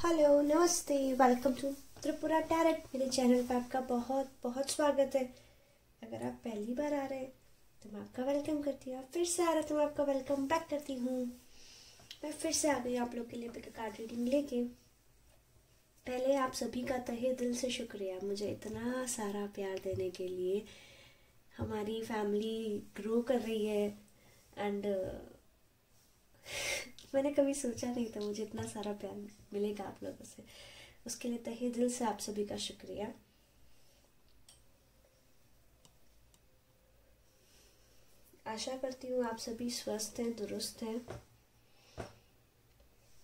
Hello, नमस्ते, welcome to Tripura tarot. मेरे channel पर आपका बहुत बहुत स्वागत है। अगर आप पहली बार आ रहे हैं तो मैं आपका वेलकम करती हूँ। आप फिर से आ रहे हैं तो मैं आपका वेलकम बैक करती हूँ। मैं फिर से आ गई आप लोग के लिए पिक कार्ड रीडिंग लेके। पहले आप सभी का तहे दिल से शुक्रिया मुझे इतना सारा प्यार देने के लिए। हमारी फैमिली ग्रो कर रही है एंड मैंने कभी सोचा नहीं था मुझे इतना सारा प्यार मिलेगा आप लोगों से। उसके लिए तहे दिल से आप सभी का शुक्रिया। आशा करती हूँ आप सभी स्वस्थ हैं, दुरुस्त हैं।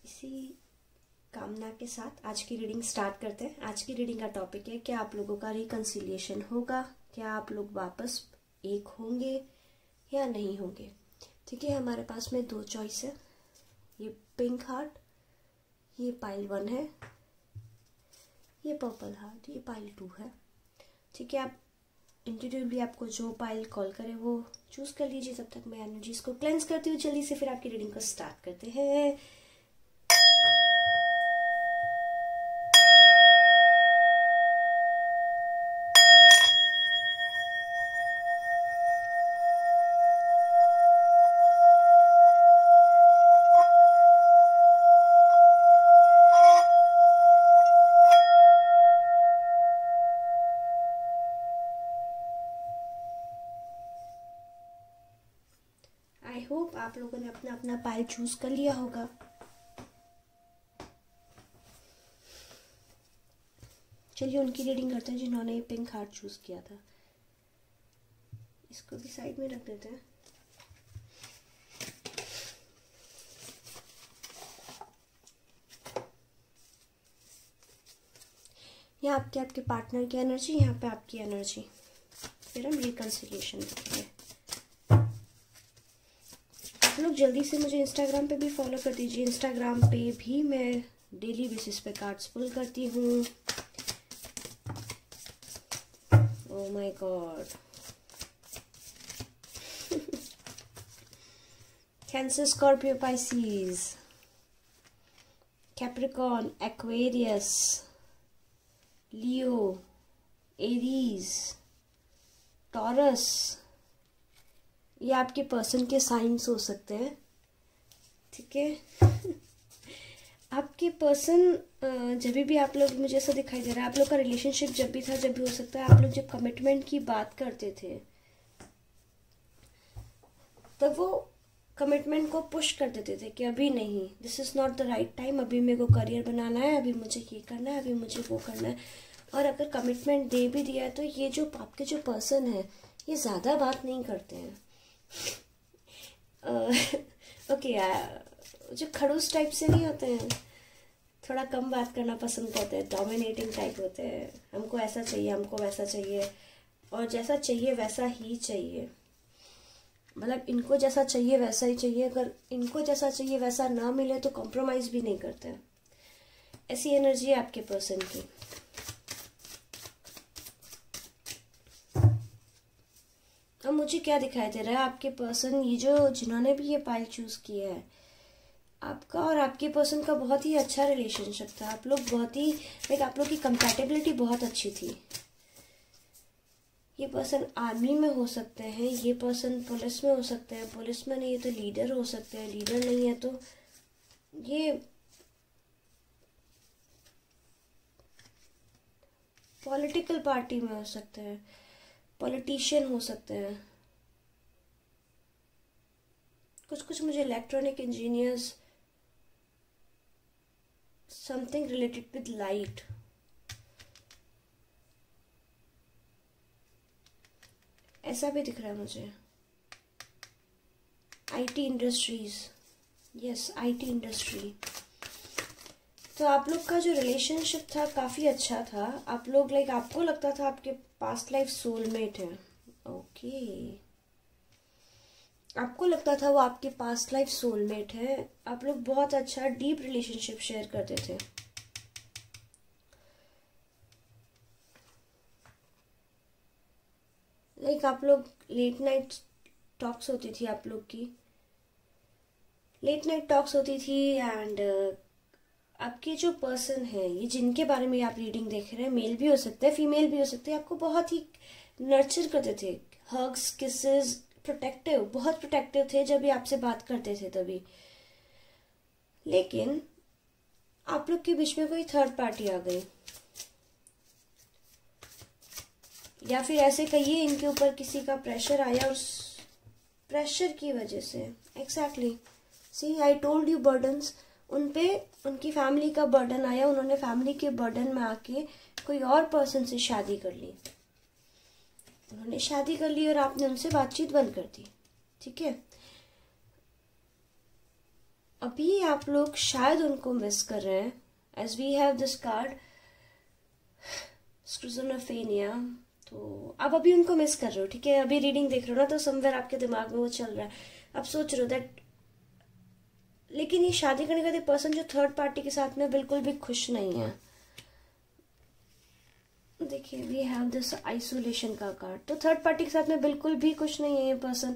इसी कामना के साथ आज की रीडिंग स्टार्ट करते हैं। आज की रीडिंग का टॉपिक है, क्या आप लोगों का रिकंसिलिएशन होगा? क्या आप लोग वापस एक होंगे या नहीं होंगे? ठीक है, हमारे पास में दो चॉइस है। ये पिंक हार्ट, ये पाइल 1 है। ये पर्पल हार्ट, ये पाइल 2 है। ठीक है, आप इंट्यूटिवली आपको जो पाइल कॉल करे वो चूज कर लीजिए। तब तक मैं एनर्जीज को क्लेंस करती हूँ जल्दी से, फिर आपकी रीडिंग को स्टार्ट करते हैं। आई होप आप लोगों ने अपना अपना पाइल चूज कर लिया होगा। चलिए उनकी रीडिंग करते हैं जिन्होंने ये पिंक हार्ट चूज किया था। इसको भी साइड में रख देते हैं। यहाँ आपके आपके पार्टनर की एनर्जी, यहाँ पे आपकी एनर्जी, फिर हम रिकंसिलिएशन करेंगे। आप लोग जल्दी से मुझे इंस्टाग्राम पे भी फॉलो कर दीजिए। इंस्टाग्राम पे भी मैं डेली बेसिस पे कार्ड्स पुल करती हूँ। ओह my God. Cancer, Scorpio, Pisces, Capricorn, Aquarius, Leo, Aries, taurus. ये आपके पर्सन के साइंस हो सकते हैं। ठीक है। आपके पर्सन जब भी आप लोग, मुझे ऐसा दिखाई दे रहा है आप लोग का रिलेशनशिप जब भी था, जब भी हो सकता है आप लोग जब कमिटमेंट की बात करते थे तब वो कमिटमेंट को पुश कर देते थे कि अभी नहीं, this is not the right time, अभी मेरे को करियर बनाना है, अभी मुझे ये करना है, अभी मुझे वो करना है। और अगर कमिटमेंट दे भी दिया है तो ये जो आपके जो पर्सन है ये ज़्यादा बात नहीं करते हैं। ओके जो खड़ूस टाइप से नहीं होते हैं, थोड़ा कम बात करना पसंद करते हैं, डोमिनेटिंग टाइप होते हैं। हमको ऐसा चाहिए, हमको वैसा चाहिए, और जैसा चाहिए वैसा ही चाहिए। मतलब इनको जैसा चाहिए वैसा ही चाहिए। अगर इनको जैसा चाहिए वैसा ना मिले तो कॉम्प्रोमाइज भी नहीं करते हैं। ऐसी एनर्जी है आपके पर्सन की। अब मुझे क्या दिखाई दे रहा है, आपके पर्सन, ये जो जिन्होंने भी ये पाइल चूज किया है, आपका और आपके पर्सन का बहुत ही अच्छा रिलेशनशिप था। आप लोग बहुत ही आप लोग की कंपैटिबिलिटी बहुत अच्छी थी। ये पर्सन आर्मी में हो सकते हैं, ये पर्सन पुलिस में हो सकते हैं, पुलिस में नहीं है तो लीडर हो सकते हैं, लीडर नहीं है तो ये पॉलिटिकल पार्टी में हो सकते हैं, पॉलिटिशियन हो सकते हैं। कुछ कुछ मुझे electronic engineers, something related with light, ऐसा भी दिख रहा है मुझे। IT industries, yes IT industry. तो आप लोग का जो रिलेशनशिप था काफ़ी अच्छा था। आप लोग आपको लगता था आपके पास्ट लाइफ सोलमेट है। ओके, आपको लगता था वो आपके पास्ट लाइफ सोलमेट है। आप लोग बहुत अच्छा डीप रिलेशनशिप शेयर करते थे। आप लोग लेट नाइट टॉक्स होती थी, आप लोग की लेट नाइट टॉक्स होती थी एंड आपके जो पर्सन है, ये जिनके बारे में आप रीडिंग देख रहे हैं, मेल भी हो सकता है, फीमेल भी हो सकते हैं, आपको बहुत ही नर्चर करते थे, हग्स, किसेस, प्रोटेक्टिव, बहुत प्रोटेक्टिव थे जब ये आपसे बात करते थे तभी। लेकिन आप लोग के बीच में कोई थर्ड पार्टी आ गई, या फिर ऐसे कहिए इनके ऊपर किसी का प्रेशर आया और प्रेशर की वजह से, exactly, see I told you, burdens, उन पे उनकी फैमिली का बर्डन आया, उन्होंने फैमिली के बर्डन में आके कोई और पर्सन से शादी कर ली, उन्होंने शादी कर ली और आपने उनसे बातचीत बंद कर दी, ठीक है। अभी आप लोग शायद उनको मिस कर रहे हैं, as we have this card schizophrenia, तो आप अभी उनको मिस कर रहे हो, ठीक है। अभी रीडिंग देख रहे हो ना, तो समवेयर आपके दिमाग में वो चल रहा है, आप सोच रहे हो दैट, लेकिन ये शादी करने का पर्सन जो थर्ड पार्टी के साथ में बिल्कुल भी खुश नहीं है। देखिए, वी हैव दिस आइसोलेशन का कार्ड, तो थर्ड पार्टी के साथ में बिल्कुल भी खुश नहीं है ये पर्सन,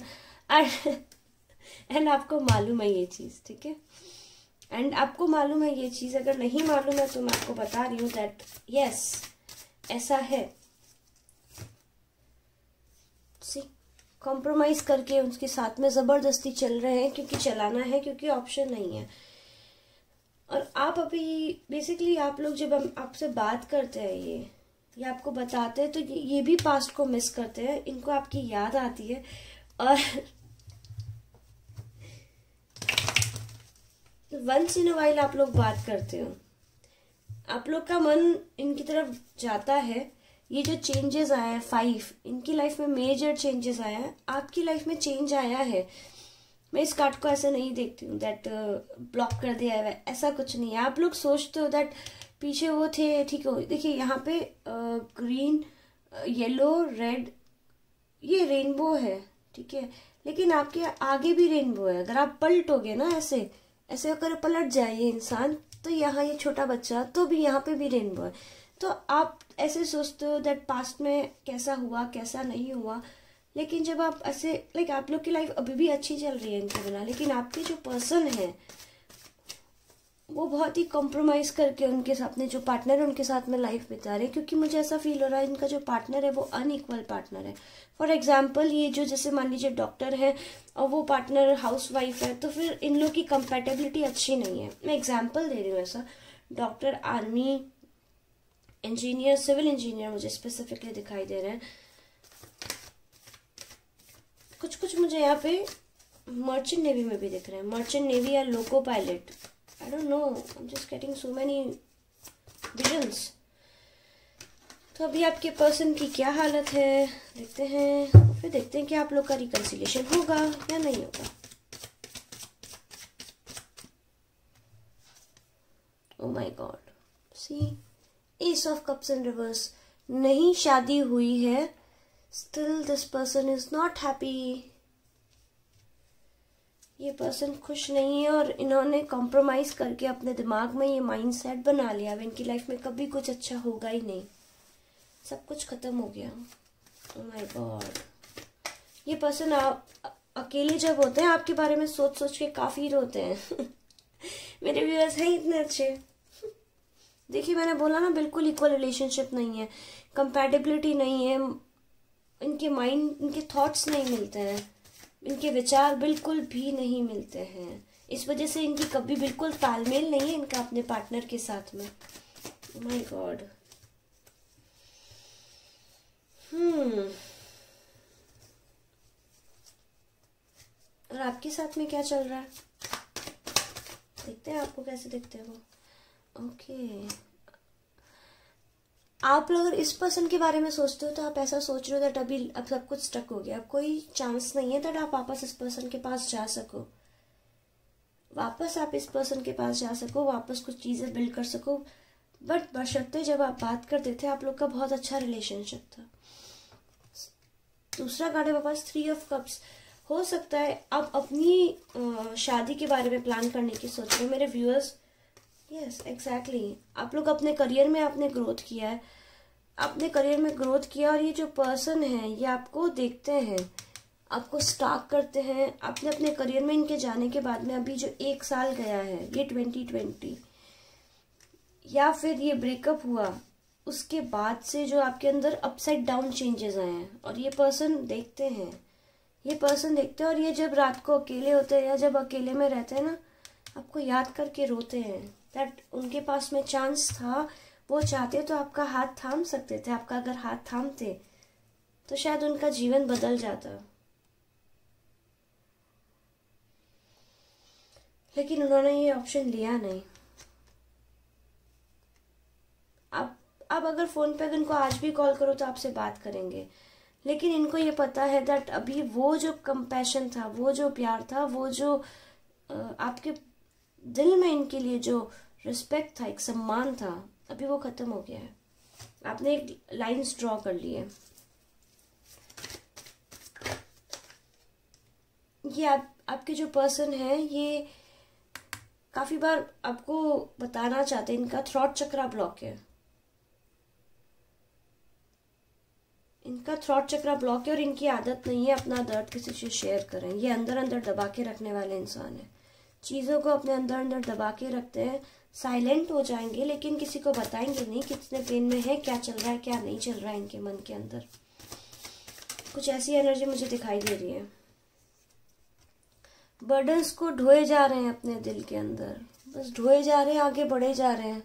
एंड आपको मालूम है ये चीज, ठीक है। एंड आपको मालूम है ये चीज, अगर नहीं मालूम है तो मैं आपको बता रही हूँ दैट यस, ऐसा है। सी, कॉम्प्रोमाइज करके उसके साथ में जबरदस्ती चल रहे हैं, क्योंकि चलाना है, क्योंकि ऑप्शन नहीं है। और आप अभी बेसिकली, आप लोग जब आपसे बात करते हैं, ये आपको बताते हैं, तो ये भी पास्ट को मिस करते हैं, इनको आपकी याद आती है, और वंस इन अ वाइल आप लोग बात करते हो, आप लोग का मन इनकी तरफ जाता है। ये जो चेंजेस आया है 5, इनकी लाइफ में मेजर चेंजेस आया है, आपकी लाइफ में चेंज आया है। मैं इस कार्ड को ऐसे नहीं देखती हूँ दैट ब्लॉक कर दिया है, ऐसा कुछ नहीं है। आप लोग सोचते हो दैट पीछे वो थे, ठीक है। देखिए यहाँ पे ग्रीन, येलो, रेड, ये रेनबो है, ठीक है, लेकिन आपके आगे भी रेनबो है। अगर आप पलटोगे ना, ऐसे ऐसे अगर पलट जाए ये इंसान, तो यहाँ ये छोटा बच्चा, तो भी यहाँ पे भी रेनबो है। तो आप ऐसे सोचते हो दैट पास्ट में कैसा हुआ, कैसा नहीं हुआ, लेकिन जब आप ऐसे, लाइक आप लोग की लाइफ अभी भी अच्छी चल रही है इनके बिना, लेकिन आपके जो पर्सन है वो बहुत ही कॉम्प्रोमाइज करके उनके साथ, अपने जो पार्टनर है उनके साथ में लाइफ बिता रहे हैं, क्योंकि मुझे ऐसा फील हो रहा है इनका जो पार्टनर है वो अनइक्वल पार्टनर है। फॉर एग्जाम्पल, ये जो जैसे मान लीजिए डॉक्टर है और वो पार्टनर हाउस वाइफ है, तो फिर इन लोग की कंपेटेबिलिटी अच्छी नहीं है। मैं एग्जाम्पल दे रही हूँ ऐसा, doctor, army, engineer, civil engineer मुझे स्पेसिफिकली दिखाई दे रहे हैं। कुछ कुछ मुझे यहाँ पे मर्चेंट नेवी में भी दिख रहे हैं, मर्चेंट नेवी या loco pilot, I don't know, I'm just getting so many visions. तो अभी आपके पर्सन की क्या हालत है देखते हैं, फिर देखते हैं कि आप लोग का रिकंसिलिएशन होगा या नहीं होगा। Oh my God, see, Ace of Cups in reverse, नहीं शादी हुई है, still this person is not happy. ये पर्सन खुश नहीं है और इन्होंने कॉम्प्रोमाइज करके अपने दिमाग में ये माइंडसेट बना लिया, अब इनकी लाइफ में कभी कुछ अच्छा होगा ही नहीं, सब कुछ खत्म हो गया। ओह माय गॉड, ये पर्सन अकेले जब होते हैं आपके बारे में सोच सोच के काफी रोते हैं। मेरे व्यूअर्स हैं इतने अच्छे। देखिए, मैंने बोला ना, बिल्कुल इक्वल रिलेशनशिप नहीं है, कंपैटिबिलिटी नहीं है, इनके माइंड, इनके थॉट्स नहीं मिलते हैं, इनके विचार बिल्कुल भी नहीं मिलते हैं। इस वजह से इनकी कभी बिल्कुल तालमेल नहीं है इनका अपने पार्टनर के साथ में। माय गॉड, और आपके साथ में क्या चल रहा है देखते हैं, आपको कैसे दिखते हैं वो। ओके, आप लोग इस पर्सन के बारे में सोचते हो तो आप ऐसा सोच रहे हो दैट अभी अब सब कुछ स्टक हो गया, कोई चांस नहीं है दैट आप वापस इस पर्सन के पास जा सको, वापस आप इस पर्सन के पास जा सको, वापस कुछ चीजें बिल्ड कर सको। बट बशर्ते जब आप बात करते थे आप लोग का बहुत अच्छा रिलेशनशिप था। दूसरा कार्ड है वापस 3 ऑफ कप्स। हो सकता है आप अपनी शादी के बारे में प्लान करने की सोच रहे हो मेरे व्यूअर्स। यस, एग्जैक्टली, आप लोग अपने करियर में आपने ग्रोथ किया है, अपने करियर में ग्रोथ किया, और ये जो पर्सन है ये आपको देखते हैं, आपको स्टॉक करते हैं। आपने अपने करियर में इनके जाने के बाद में अभी जो 1 साल गया है, ये 2020, या फिर ये ब्रेकअप हुआ उसके बाद से जो आपके अंदर अपसाइड डाउन चेंजेस आए हैं, और ये पर्सन देखते हैं, और ये जब रात को अकेले होते हैं या जब अकेले में रहते हैं ना, आपको याद करके रोते हैं दैट उनके पास में चांस था, वो चाहते तो आपका हाथ थाम सकते थे, आपका अगर हाथ थामते तो शायद उनका जीवन बदल जाता, लेकिन उन्होंने ये ऑप्शन लिया नहीं। अब अगर फोन पे इनको आज भी कॉल करो तो आपसे बात करेंगे, लेकिन इनको ये पता है दैट अभी वो जो कंपैशन था, वो जो प्यार था, वो जो आपके दिल में इनके लिए जो रिस्पेक्ट था, एक सम्मान था, अभी वो खत्म हो गया है। आपने एक लाइंस ड्रॉ कर ली है। ये आपके जो पर्सन है ये काफी बार आपको बताना चाहते हैं, इनका थ्रॉट चक्रा ब्लॉक है, और इनकी आदत नहीं है अपना दर्द किसी से शेयर करें। ये अंदर अंदर दबा के रखने वाले इंसान है, चीज़ों को अपने अंदर अंदर दबा के रखते हैं, साइलेंट हो जाएंगे लेकिन किसी को बताएंगे नहीं कितने पेन में है, क्या चल रहा है क्या नहीं चल रहा है इनके मन के अंदर। कुछ ऐसी एनर्जी मुझे दिखाई दे रही है। बर्डन्स को ढोए जा रहे हैं अपने दिल के अंदर, बस ढोए जा रहे हैं, आगे बढ़े जा रहे हैं।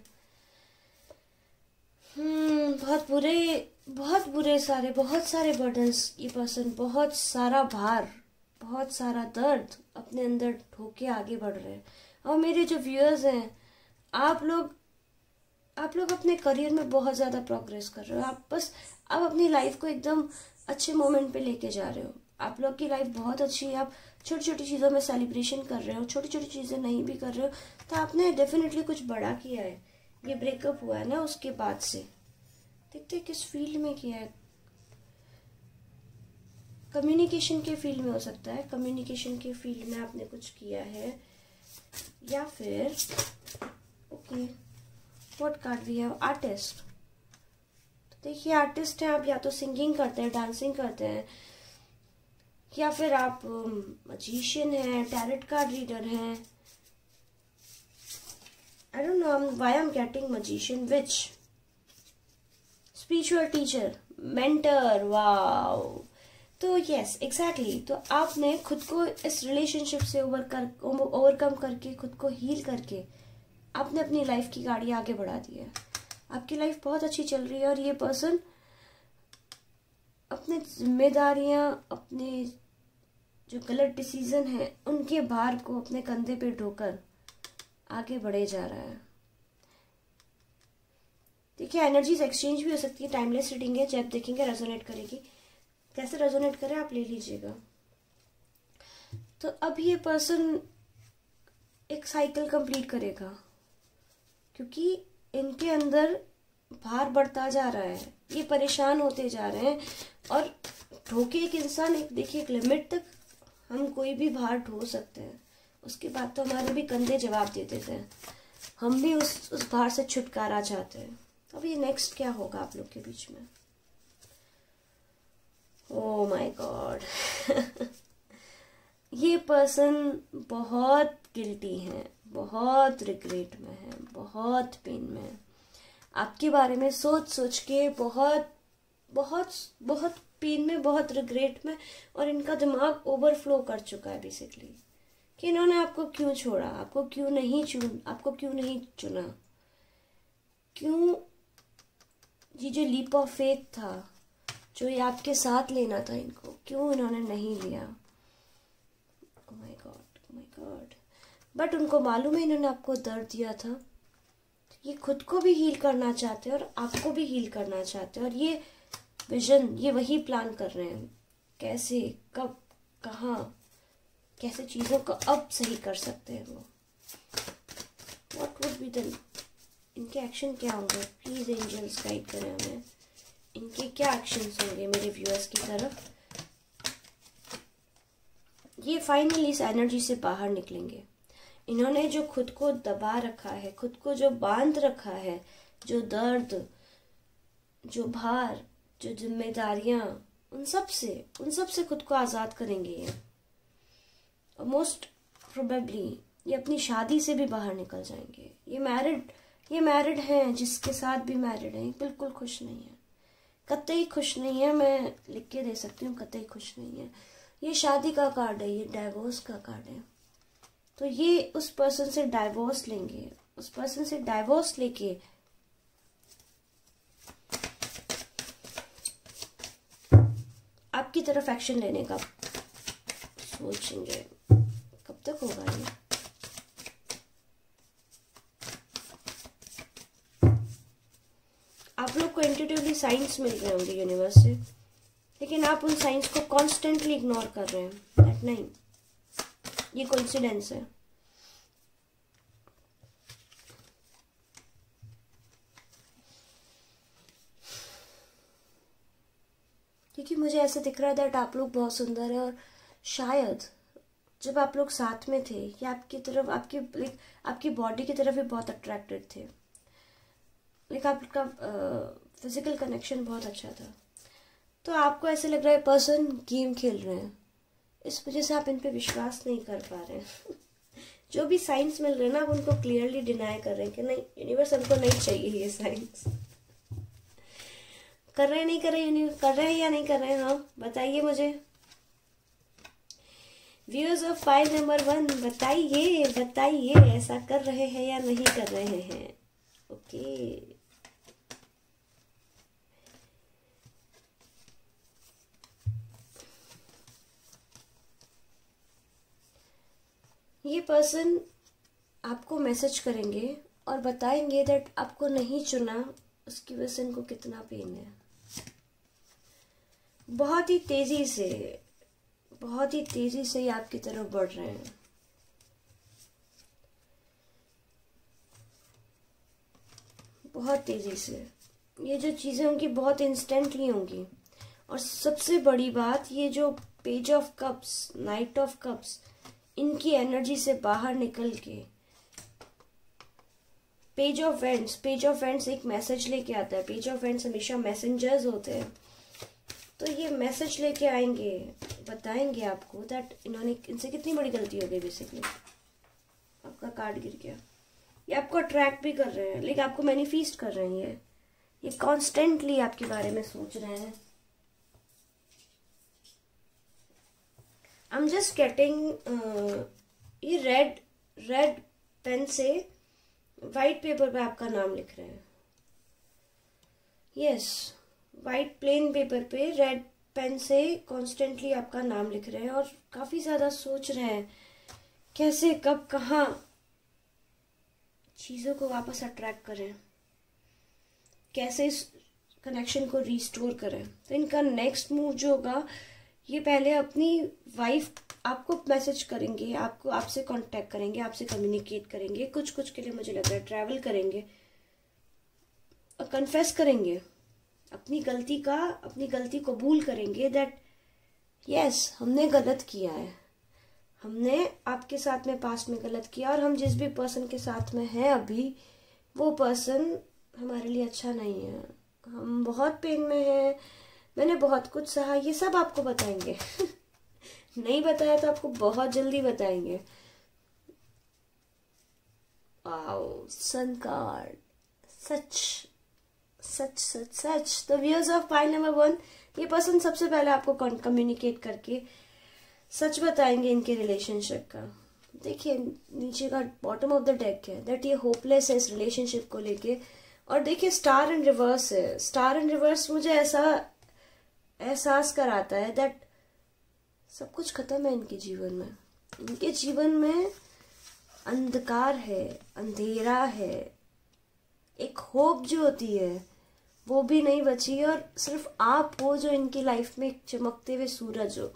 बहुत बुरे बहुत सारे बर्डन्स, ये पर्सन बहुत सारा भार, बहुत सारा दर्द अपने अंदर ढोके आगे बढ़ रहे हैं। और मेरे जो व्यूअर्स हैं, आप लोग अपने करियर में बहुत ज़्यादा प्रोग्रेस कर रहे हो। आप बस अब अपनी लाइफ को एकदम अच्छे मोमेंट पे लेके जा रहे हो। आप लोग की लाइफ बहुत अच्छी है, आप छोटी छोटी चीज़ों में सेलिब्रेशन कर रहे हो, छोटी छोटी चीज़ें नहीं भी कर रहे हो तो आपने डेफिनेटली कुछ बड़ा किया है। ये ब्रेकअप हुआ है ना, उसके बाद से देखते किस फील्ड में किया है। कम्युनिकेशन के फील्ड में हो सकता है, कम्युनिकेशन के फील्ड में आपने कुछ किया है, या फिर okay what card we have, artist. तो देखिए आर्टिस्ट हैं आप, या तो सिंगिंग करते हैं, डांसिंग करते हैं, या फिर आप मजिशियन हैं, टैरेट कार्ड रीडर हैं। I don't know why I am getting magician, which spiritual teacher, mentor, wow. तो यस एग्जैक्टली, तो आपने खुद को इस रिलेशनशिप से ओवरकम करके, खुद को हील करके आपने अपनी लाइफ की गाड़ी आगे बढ़ा दी है। आपकी लाइफ बहुत अच्छी चल रही है, और ये पर्सन अपने जिम्मेदारियां, अपने जो गलत डिसीजन है उनके भार को अपने कंधे पे ढोकर आगे बढ़े जा रहा है। देखिए एनर्जीज एक्सचेंज भी हो सकती है, टाइमलेस रीडिंग है, जब देखेंगे रेजोनेट करेगी, कैसे रेजोनेट करे आप ले लीजिएगा। तो अब ये पर्सन एक साइकिल कंप्लीट करेगा, क्योंकि इनके अंदर भार बढ़ता जा रहा है, ये परेशान होते जा रहे हैं। और ढोके एक इंसान, एक देखिए एक लिमिट तक हम कोई भी भार ढो सकते हैं, उसके बाद तो हमारे भी कंधे जवाब दे देते हैं, हम भी उस भार से छुटकारा चाहते हैं। अब ये नेक्स्ट क्या होगा आप लोग के बीच में? ओह माय गॉड ये पर्सन बहुत गिल्टी है, बहुत रिग्रेट में है, बहुत पेन में है, आपके बारे में सोच सोच के बहुत बहुत बहुत पेन में, बहुत रिग्रेट में, और इनका दिमाग ओवरफ्लो कर चुका है बेसिकली कि इन्होंने आपको क्यों छोड़ा, आपको क्यों नहीं चुना, क्यों ये जो लीप ऑफ फेथ था, जो ये आपके साथ लेना था, इनको क्यों इन्होंने नहीं लिया। ओह माय गॉड, बट उनको मालूम है इन्होंने आपको दर्द दिया था, ये खुद को भी हील करना चाहते हैं और आपको भी हील करना चाहते हैं, और ये विजन, ये वही प्लान कर रहे हैं, कैसे, कब, कहाँ, कैसे चीज़ों को अब सही कर सकते हैं वो। व्हाट वुड बी द, इनके एक्शन क्या होंगे? प्लीज एंजल्स गाइड करें हमें, इनके क्या एक्शंस होंगे मेरे व्यूअर्स की तरफ। ये फाइनली इस एनर्जी से बाहर निकलेंगे। इन्होंने जो खुद को दबा रखा है, खुद को जो बांध रखा है, जो दर्द, जो भार, जो जिम्मेदारियां, उन सब से खुद को आजाद करेंगे ये। और मोस्ट प्रोबेबली ये अपनी शादी से भी बाहर निकल जाएंगे। ये मैरिड ये मैरिड हैं, जिसके साथ भी मैरिड हैं, बिल्कुल खुश नहीं है, कतई खुश नहीं है। मैं लिख के दे सकती हूँ, कतई खुश नहीं है। ये शादी का कार्ड है, ये डाइवोर्स का कार्ड है। तो ये उस पर्सन से डाइवोर्स लेंगे, उस पर्सन से डाइवोर्स लेके आपकी तरफ एक्शन लेने का सोचेंगे। कब तक होगा ये? आप लोग को इंट्यूटिवली साइंस मिल रहे होंगे यूनिवर्स से, लेकिन आप उन साइंस को कॉन्स्टेंटली इग्नोर कर रहे हैं। दैट नहीं, ये कोइंसिडेंस है। क्योंकि मुझे ऐसे दिख रहा है दैट आप लोग बहुत सुंदर है, और शायद जब आप लोग साथ में थे, या आपकी तरफ, आपकी बॉडी की तरफ भी बहुत अट्रैक्टेड थे, लाइक आपका फिजिकल कनेक्शन बहुत अच्छा था। तो आपको ऐसे लग रहा है पर्सन गेम खेल रहे हैं, इस वजह से आप इन पे विश्वास नहीं कर पा रहे हैं। जो भी साइंस मिल रहे हैं ना, आप उनको क्लियरली डिनाई कर रहे हैं कि नहीं, यूनिवर्स हमको नहीं चाहिए ये साइंस। कर रहे हैं नहीं कर रहे यूनिवर्स, कर रहे हैं या नहीं कर रहे हैं? हाँ बताइए मुझे। व्यूअर्स ऑफ फाइल नंबर 1, बताइए बताइए, ऐसा कर रहे हैं या नहीं कर रहे हैं? ओके, ये पर्सन आपको मैसेज करेंगे और बताएंगे दैट आपको नहीं चुना, उसकी वजह से इनको कितना पेन है। बहुत ही तेजी से ये आपकी तरफ बढ़ रहे हैं। बहुत तेजी से ये जो चीजें होंगी बहुत इंस्टेंटली होंगी। और सबसे बड़ी बात, ये जो page of cups, night of cups, इनकी एनर्जी से बाहर निकल के पेज ऑफ वेंट्स एक मैसेज लेके आता है। पेज ऑफ वेंट्स हमेशा मैसेंजर्स होते हैं, तो ये मैसेज लेके आएंगे, बताएंगे आपको दैट इनसे कितनी बड़ी गलती हो गई। बेसिकली आपका कार्ड गिर गया, ये आपको अट्रैक्ट भी कर रहे हैं, लेकिन आपको मैनिफेस्ट कर रहे हैं। ये कॉन्स्टेंटली आपके बारे में सोच रहे हैं। आई एम जस्ट गेटिंग ये रेड पेन से व्हाइट पेपर पे आपका नाम लिख रहे हैं। यस, व्हाइट प्लेन पेपर पे रेड पेन से कॉन्स्टेंटली आपका नाम लिख रहे हैं, और काफी ज्यादा सोच रहे हैं कैसे, कब, कहाँ चीजों को वापस अट्रैक्ट करें, कैसे इस कनेक्शन को रिस्टोर करें। तो इनका नेक्स्ट मूव जो होगा, ये पहले अपनी वाइफ आपको मैसेज करेंगे, आपसे कांटेक्ट करेंगे, आपसे कम्युनिकेट करेंगे। कुछ के लिए मुझे लग रहा है ट्रैवल करेंगे और कन्फेस करेंगे अपनी गलती कबूल करेंगे दैट यस, हमने गलत किया है, हमने आपके साथ में पास्ट में गलत किया, और हम जिस भी पर्सन के साथ में हैं अभी, वो पर्सन हमारे लिए अच्छा नहीं है। हम बहुत पेन में हैं, मैंने बहुत कुछ सहा, ये सब आपको बताएंगे। नहीं बताया तो आपको बहुत जल्दी बताएंगे। वाओ, सन कार्ड, सच। The viewers of pile number 1, ये पर्सन सबसे पहले आपको कम्युनिकेट करके सच बताएंगे इनके रिलेशनशिप का। देखिए नीचे का बॉटम ऑफ द डेक है दैट ये होपलेस है इस रिलेशनशिप को लेके। और देखिए स्टार इन रिवर्स है। स्टार इन रिवर्स मुझे ऐसा एहसास कराता है दैट सब कुछ खत्म है इनके जीवन में। इनके जीवन में अंधकार है, अंधेरा है, एक होप जो होती है वो भी नहीं बची, और सिर्फ आप हो जो इनकी लाइफ में एक चमकते हुए सूरज हो।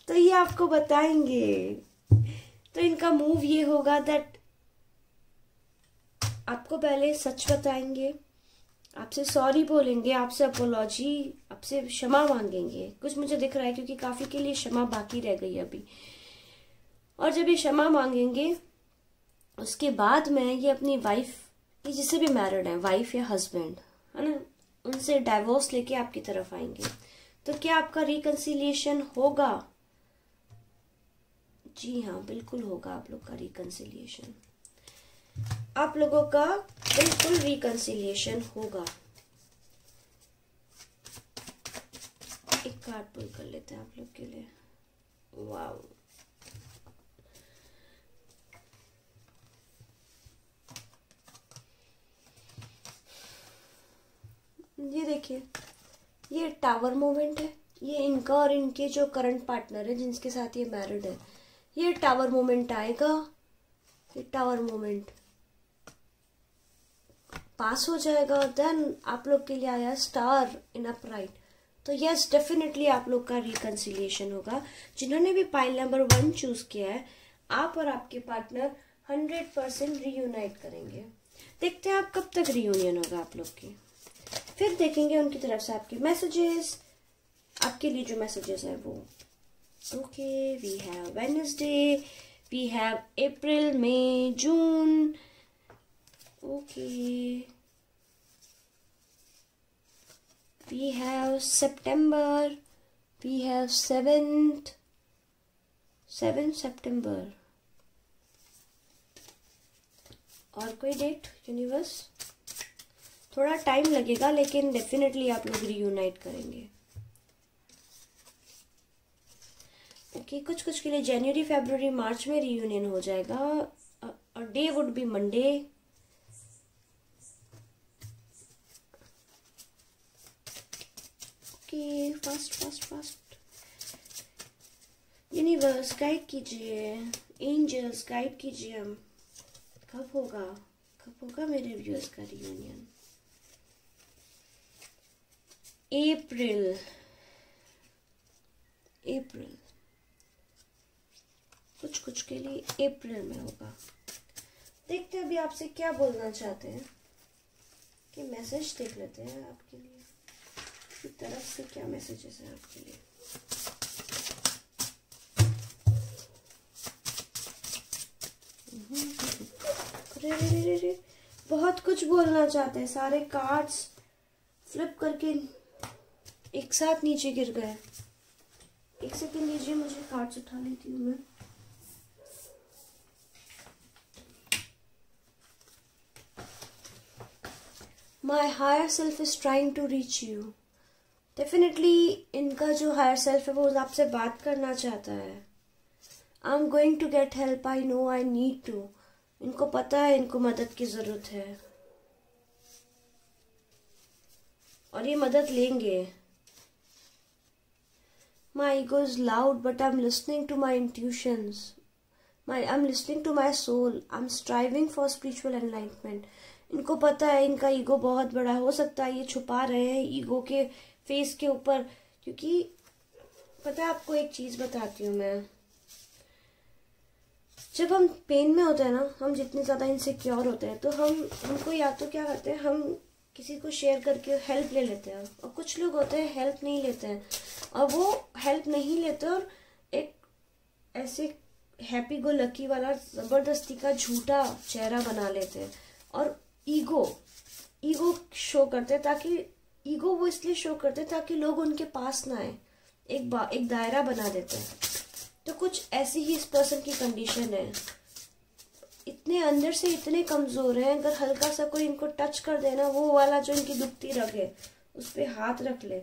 तो ये आपको बताएंगे। तो इनका मूव ये होगा दैट आपको पहले सच बताएंगे, आपसे सॉरी बोलेंगे, आपसे अपोलॉजी, आपसे क्षमा मांगेंगे। कुछ मुझे दिख रहा है क्योंकि काफी के लिए क्षमा बाकी रह गई अभी। और जब ये क्षमा मांगेंगे उसके बाद में ये अपनी वाइफ, ये जिससे भी मैरिड है, वाइफ या हस्बैंड है ना, उनसे डाइवोर्स लेके आपकी तरफ आएंगे। तो क्या आपका रिकंसिलिएशन होगा? जी हाँ, बिल्कुल होगा आप लोग का रिकंसिलिएशन। आप लोगों का बिल्कुल रिकंसिलिएशन होगा। एक कार्ड पुल कर लेते हैं आप लोग के लिए। वाओ, ये देखिए, ये टावर मोमेंट है। ये इनका और इनके जो करंट पार्टनर है जिनके साथ ये मैरिड है, ये टावर मोमेंट आएगा। ये टावर मोमेंट पास हो जाएगा। देन आप लोग के लिए आया स्टार इन अपराइट। तो यस, डेफिनेटली आप लोग का रिकंसिलिएशन होगा। जिन्होंने भी पाइल नंबर 1 चूज किया है, आप और आपके पार्टनर 100% रीयूनाइट करेंगे। देखते हैं आप कब तक रीयूनियन होगा आप लोग की। फिर देखेंगे उनकी तरफ से आपके मैसेजेस, आपके लिए जो मैसेजेस है वो। Okay, we have Wednesday, we have April, May, June. Okay, we have September, we have 7 September। और कोई डेट यूनिवर्स? थोड़ा टाइम लगेगा लेकिन डेफिनेटली आप लोग रीयूनाइट करेंगे। ओके, कुछ के लिए जनवरी, फरवरी, मार्च में रीयूनियन हो जाएगा। और day would be Monday. Okay, fast universe guide कीजिए, एंजल्स गाइड कीजिए। हम कब होगा मेरे व्यूअर्स का रियूनियन? अप्रैल। कुछ के लिए अप्रैल में होगा। देखते हैं अभी आपसे क्या बोलना चाहते हैं कि मैसेज देख लेते हैं आपके लिए की तरफ से क्या मैसेजेस हैं आपके लिए। रे, बहुत कुछ बोलना चाहते हैं। सारे कार्ड्स फ्लिप करके एक साथ नीचे गिर गए। एक सेकंड लीजिए, मुझे कार्ड्स उठा लेती हूँ मैं। My higher self is trying to reach you। Definitely इनका जो हायर सेल्फ है वो आपसे बात करना चाहता है। I am going to get help, I know I need to. इनको पता है इनको मदद की जरूरत है और ये मदद लेंगे। My ego is loud but I'm listening to my intuitions। I'm listening to my soul। I'm striving for spiritual enlightenment। इनको पता है इनका ईगो बहुत बड़ा हो सकता है। ये छुपा रहे हैं ईगो के फेस के ऊपर, क्योंकि पता है आपको एक चीज बताती हूँ मैं। जब हम पेन में होते हैं ना, हम जितने ज्यादा इनसिक्योर होते हैं तो हमको या तो क्या करते हैं, हम किसी को शेयर करके हेल्प ले लेते हैं। और कुछ लोग होते हैं हेल्प नहीं लेते हैं और वो हेल्प नहीं लेते और एक ऐसे हैप्पी गो लकी वाला जबरदस्ती का झूठा चेहरा बना लेते हैं और ईगो शो करते हैं। ताकि ईगो वो इसलिए शो करते हैं ताकि लोग उनके पास ना आए, एक दायरा बना देते हैं। तो कुछ ऐसी ही इस पर्सन की कंडीशन है। इतने अंदर से इतने कमजोर हैं, अगर हल्का सा कोई इनको टच कर देना, वो वाला जो इनकी दुखती रग है उस पे हाथ रख ले,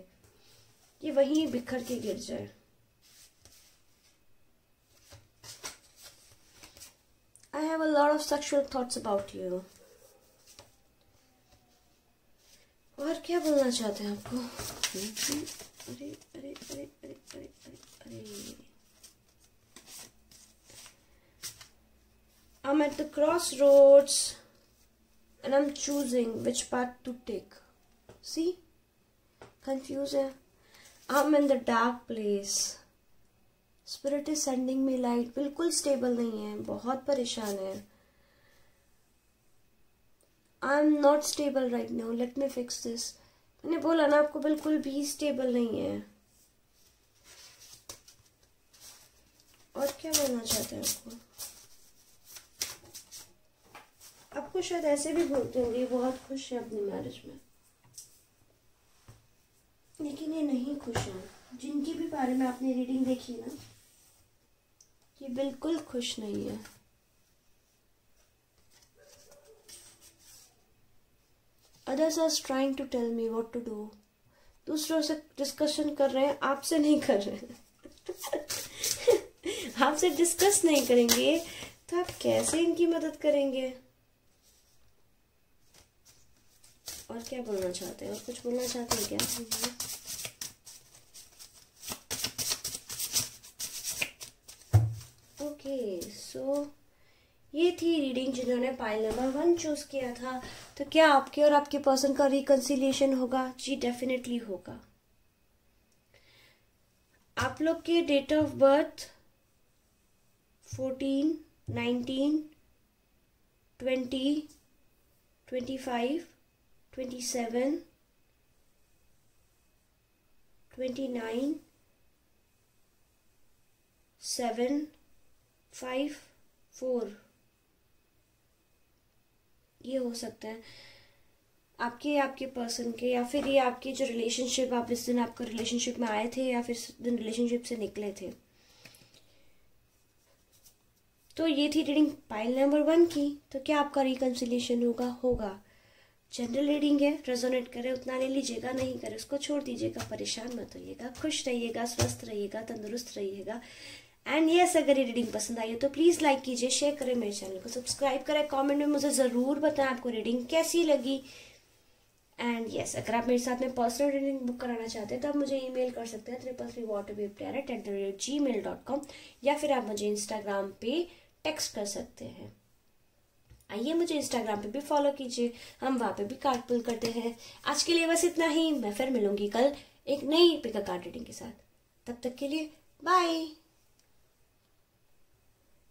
ये वहीं बिखर के गिर जाए। I have a lot of sexual thoughts about you। और क्या बोलना चाहते हैं आपको? अरे अरे अरे अरे अरे अरे अरे I'm at the crossroads and I'm choosing which path to take। See? Confused है। I'm in the dark place। Spirit is sending me light। बिल्कुल स्टेबल नहीं है, बहुत परेशान है। I'm not stable right now। Let me fix this। मैंने बोला ना आपको, बिल्कुल भी स्टेबल नहीं है। और क्या बोलना चाहते हैं आपको शायद ऐसे भी बोलते होंगे ये बहुत खुश है अपनी मैरिज में, लेकिन ये नहीं खुश है। जिनकी भी बारे में आपने रीडिंग देखी ना, ये बिल्कुल खुश नहीं है। Others are trying to tell me what to do. दूसरों से डिस्कशन कर रहे हैं, आपसे नहीं कर रहे हैं। आपसे डिस्कस नहीं करेंगे तो आप कैसे इनकी मदद करेंगे? और क्या बोलना चाहते हैं? और कुछ बोलना चाहते हैं क्या? ओके, सो ये थी रीडिंग जिन्होंने पाइल नंबर 1 चूज किया था। तो क्या आपके और आपके पर्सन का रिकंसिलिएशन होगा? जी डेफिनेटली होगा। आप लोग के डेट ऑफ बर्थ 14, 19, 20, 25, 27, 29, 7, 5, 4 ये हो सकता है आपके पर्सन के, या फिर ये आपके जो रिलेशनशिप, आप इस दिन आपका रिलेशनशिप में आए थे या फिर इस दिन रिलेशनशिप से निकले थे। तो ये थी रीडिंग पाइल नंबर 1 की। तो क्या आपका रिकंसिलिएशन होगा। जनरल रीडिंग है, रेजोनेट करे उतना ले लीजिएगा, नहीं करे उसको छोड़ दीजिएगा। परेशान मत होइएगा, खुश रहिएगा, स्वस्थ रहिएगा, तंदुरुस्त रहिएगा। एंड यस, अगर ये रीडिंग पसंद आई हो तो प्लीज लाइक कीजिए, शेयर करें, मेरे चैनल को सब्सक्राइब करें, कमेंट में मुझे जरूर बताएं आपको रीडिंग कैसी लगी। एंड यस, अगर आप मेरे साथ में पर्सनल रीडिंग बुक कराना चाहते हैं तो आप मुझे ईमेल कर सकते हैं www.gmail.com, या फिर आप मुझे इंस्टाग्राम पे टेक्स्ट कर सकते हैं। आइए मुझे इंस्टाग्राम पे भी फॉलो कीजिए, हम वहां पे भी कार्ड पुल करते हैं। आज के लिए बस इतना ही। मैं फिर मिलूंगी कल एक नई पिक कार्ड रीडिंग के साथ। तब तक के लिए बाय,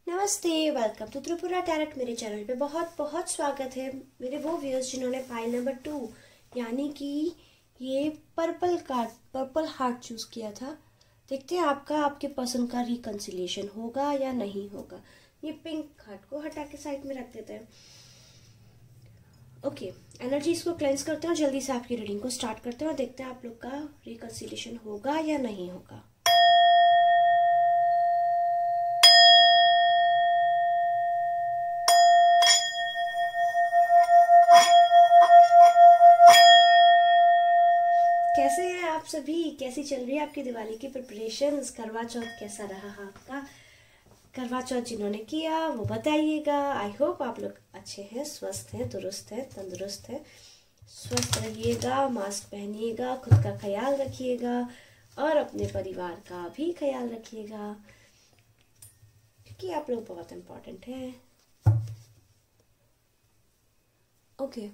नमस्ते, वेलकम टू त्रिपुरा टैरोट। मेरे चैनल पे बहुत बहुत स्वागत है मेरे वो व्यूअर्स जिन्होंने पाइल नंबर 2 यानी कि ये पर्पल हार्ट चूज किया था। देखते हैं आपके पर्सन का रिकंसिलिएशन होगा या नहीं होगा। ये पिंक हार्ट को हटा के साइड में रख देते हैं। ओके, एनर्जीज को क्लेंस करते हैं और जल्दी से आपकी रीडिंग को स्टार्ट करते हैं और देखते हैं आप लोग का रिकंसिलिएशन होगा या नहीं होगा। कैसे हैं आप सभी? कैसी चल रही है आपकी दिवाली की प्रिपरेशंस? करवा चौथ कैसा रहा आपका? करवा चौथ जिन्होंने किया वो बताइएगा। आई होप आप लोग अच्छे हैं, स्वस्थ हैं, दुरुस्त हैं, तंदुरुस्त हैं। स्वस्थ रहिएगा, मास्क पहनिएगा, खुद का ख्याल रखिएगा और अपने परिवार का भी ख्याल रखिएगा, क्योंकि आप लोग बहुत इम्पोर्टेंट हैं। ओके,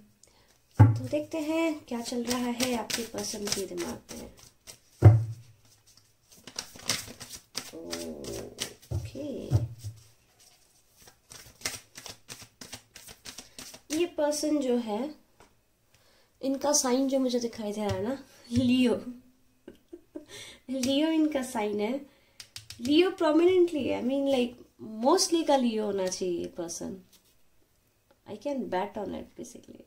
तो देखते हैं क्या चल रहा है आपके पर्सन के दिमाग में। ओके, ये पर्सन जो है, इनका साइन जो मुझे दिखाई दे रहा है ना, लियो। लियो इनका साइन है। लियो प्रोमिनेंटली है, आई मीन लाइक मोस्टली का लियो होना चाहिए person. I can bat on it basically.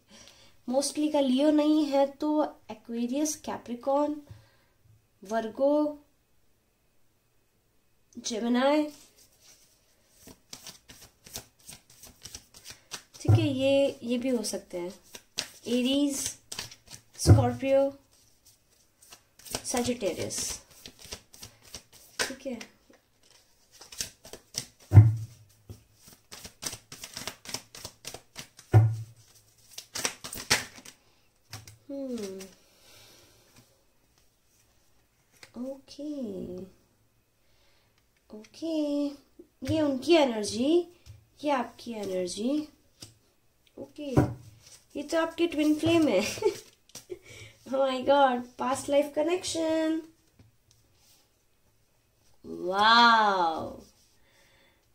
Mostly का लियो नहीं है तो एक्वेरियस, कैप्रिकॉर्न, वर्गो, जेमिनाई, ठीक है, ये भी हो सकते हैं। एरीज, स्कॉर्पियो, सजिटेरियस, ठीक है। ओके, ये उनकी एनर्जी, ये आपकी एनर्जी। ओके, ये तो आपके ट्विन फ्लेम है। Oh my god, past life connection. Wow,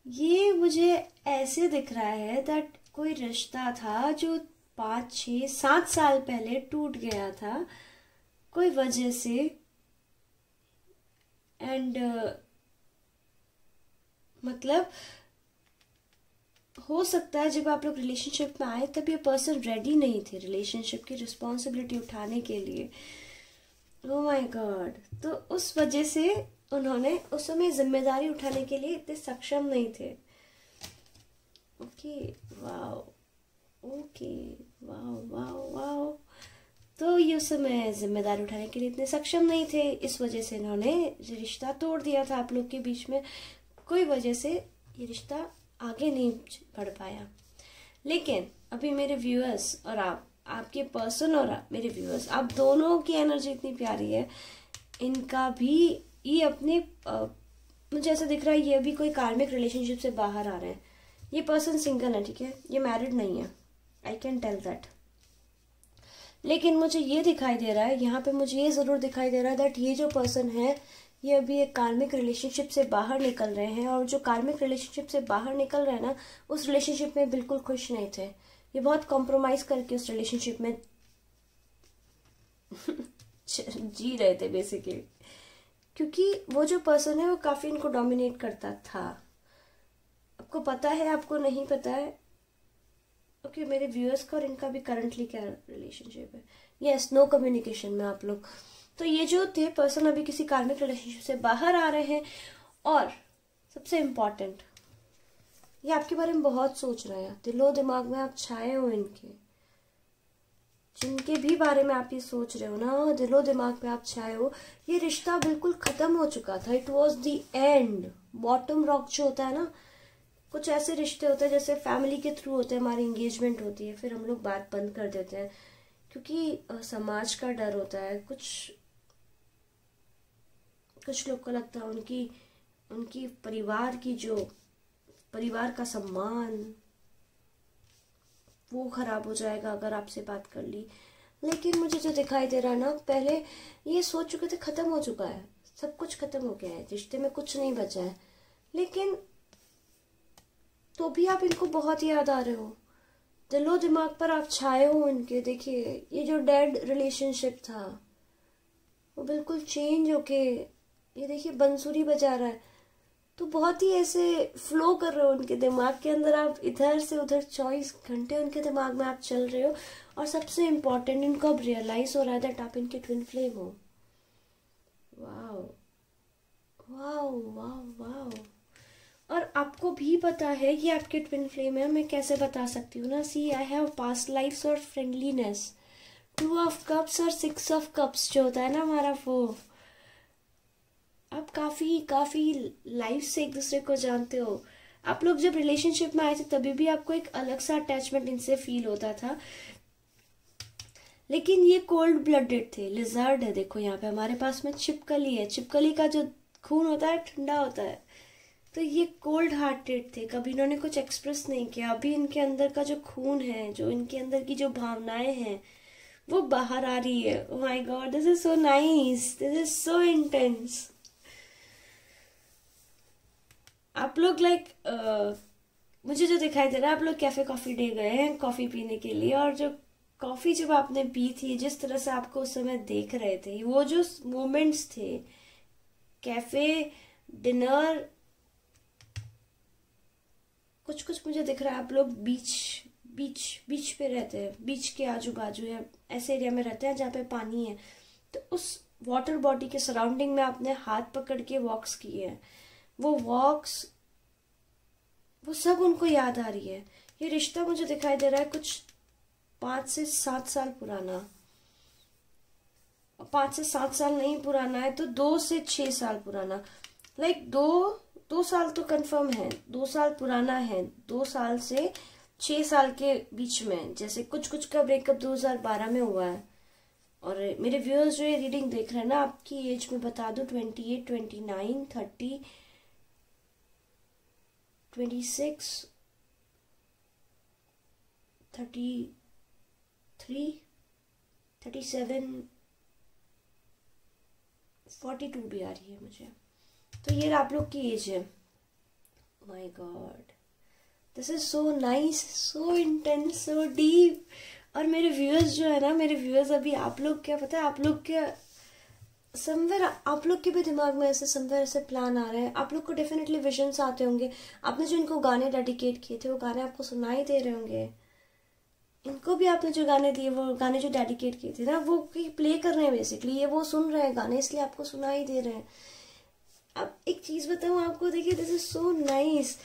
ये मुझे ऐसे दिख रहा है दैट कोई रिश्ता था जो 5, 6, 7 साल पहले टूट गया था कोई वजह से। एंड मतलब हो सकता है जब आप लोग रिलेशनशिप में आए तब ये पर्सन रेडी नहीं थे रिलेशनशिप की रिस्पॉन्सिबिलिटी उठाने के लिए। ओह माय गॉड, तो उस वजह से उन्होंने उस समय जिम्मेदारी उठाने के लिए इतने सक्षम नहीं थे। Okay, wow, okay, wow wow wow, तो ये उस समय जिम्मेदारी उठाने के लिए इतने सक्षम नहीं थे, इस वजह से इन्होंने रिश्ता तोड़ दिया था आप लोग के बीच में। कोई वजह से ये रिश्ता आगे नहीं बढ़ पाया। लेकिन अभी मेरे व्यूअर्स और आपके पर्सन और मेरे व्यूअर्स, आप दोनों की एनर्जी इतनी प्यारी है। इनका भी ये अपने मुझे ऐसा दिख रहा है ये अभी कोई कार्मिक रिलेशनशिप से बाहर आ रहे हैं। ये पर्सन सिंगल है, ठीक है, ये मैरिड नहीं है, आई कैन टेल दैट। लेकिन मुझे ये दिखाई दे रहा है, यहाँ पे मुझे ये जरूर दिखाई दे रहा है दैट ये जो पर्सन है ये अभी एक कार्मिक रिलेशनशिप से बाहर निकल रहे हैं। और जो कार्मिक रिलेशनशिप से बाहर निकल रहे हैं ना, उस रिलेशनशिप में बिल्कुल खुश नहीं थे। ये बहुत कॉम्प्रोमाइज करके उस रिलेशनशिप में जी रहे थे बेसिकली, क्योंकि वो जो पर्सन है वो काफी इनको डोमिनेट करता था। आपको पता है, आपको नहीं पता है, ओके मेरे व्यूअर्स का और इनका भी करंटली क्या रिलेशनशिप है? यस, नो कम्युनिकेशन में आप लोग। तो ये जो थे पर्सन अभी किसी कार्मिक रिलेशनशिप से बाहर आ रहे हैं। और सबसे इम्पोर्टेंट, ये आपके बारे में बहुत सोच रहे हैं, दिलो दिमाग में आप छाए हो इनके। जिनके भी बारे में आप ये सोच रहे हो ना, दिलो दिमाग में आप छाए हो, ये रिश्ता बिल्कुल खत्म हो चुका था। It was the end. Bottom rock जो होता है ना, कुछ ऐसे रिश्ते होते हैं जैसे फैमिली के थ्रू होते हैं, हमारी एंगेजमेंट होती है, फिर हम लोग बात बंद कर देते हैं क्योंकि समाज का डर होता है। कुछ लोग को लगता है उनकी परिवार का सम्मान वो खराब हो जाएगा अगर आपसे बात कर ली। लेकिन मुझे जो दिखाई दे रहा है ना, पहले ये सोच चुके थे खत्म हो चुका है, सब कुछ खत्म हो गया है, रिश्ते में कुछ नहीं बचा है। लेकिन तो भी आप इनको बहुत याद आ रहे हो, दिलो दिमाग पर आप छाए हो इनके। देखिए ये जो डेड रिलेशनशिप था वो बिल्कुल चेंज होके, ये देखिए बंसुरी बजा रहा है। तो बहुत ही ऐसे फ्लो कर रहे हो उनके दिमाग के अंदर, आप इधर से उधर 24 घंटे उनके दिमाग में आप चल रहे हो। और सबसे इम्पोर्टेंट, इनको अब रियलाइज हो रहा है दैट आप इनके ट्विन फ्लेम हो। Wow wow wow wow. और आपको भी पता है कि आपके ट्विन फ्लेम है। मैं कैसे बता सकती हूँ ना, सी आई हैव पास्ट लाइफ्स और फ्रेंडलीनेस। 2 ऑफ कप्स और 6 ऑफ कप्स जो होता है ना हमारा, वो आप काफी लाइफ से एक दूसरे को जानते हो। आप लोग जब रिलेशनशिप में आए थे तभी भी आपको एक अलग सा अटैचमेंट इनसे फील होता था। लेकिन ये कोल्ड ब्लडेड थे, लिजर्ड है। देखो यहाँ पे हमारे पास में छिपकली है, छिपकली का जो खून होता है ठंडा होता है। तो ये कोल्ड हार्टेड थे, कभी इन्होंने कुछ एक्सप्रेस नहीं किया। अभी इनके अंदर का जो खून है, जो इनके अंदर की जो भावनाएं हैं वो बाहर आ रही है। Oh my God, this is so nice, this is so intense. आप लोग मुझे जो दिखाई दे रहा है, आप लोग कैफे कॉफी डे गए हैं कॉफी पीने के लिए। और जो कॉफी जब आपने पी थी, जिस तरह से आपको उस समय देख रहे थे, वो जो मोमेंट्स थे, कैफे डिनर, कुछ मुझे दिख रहा है आप लोग बीच पे रहते हैं, बीच के आजू बाजू या ऐसे एरिया में रहते हैं जहाँ पे पानी है। तो उस वाटर बॉडी के सराउंडिंग में आपने हाथ पकड़ के वॉक्स किए हैं। वो वॉक्स, वो सब उनको याद आ रही है। ये रिश्ता मुझे दिखाई दे रहा है कुछ 5 से 7 साल पुराना। 5 से 7 साल नहीं पुराना है तो 2 से 6 साल पुराना। लाइक 2 साल तो कंफर्म है, 2 साल पुराना है, 2 साल से 6 साल के बीच में। जैसे कुछ का ब्रेकअप 2012 में हुआ है। और मेरे व्यूअर्स जो ये रीडिंग देख रहे हैं ना, आपकी एज में बता दूं 28, 29, 30, 26, 33, 37, 42 भी आ रही है मुझे। तो ये आप लोग की एज है। My God, this is so nice, so intense, so deep. और मेरे व्यूअर्स जो है ना, मेरे व्यूअर्स अभी आप लोग क्या पता है, आप लोग के समवेयर, आप लोग के भी दिमाग में ऐसे समवेयर ऐसे प्लान आ रहे हैं। आप लोग को डेफिनेटली विजन्स आते होंगे। आपने जो इनको गाने डेडिकेट किए थे वो गाने आपको सुनाई दे रहे होंगे। इनको भी आपने जो गाने दिए, वो गाने जो डेडिकेट किए थे ना, वो प्ले कर रहे हैं बेसिकली। ये वो सुन रहे हैं गाने, इसलिए आपको सुनाई दे रहे हैं। अब एक चीज बताऊं आपको, देखिए दिस इज सो नाइस।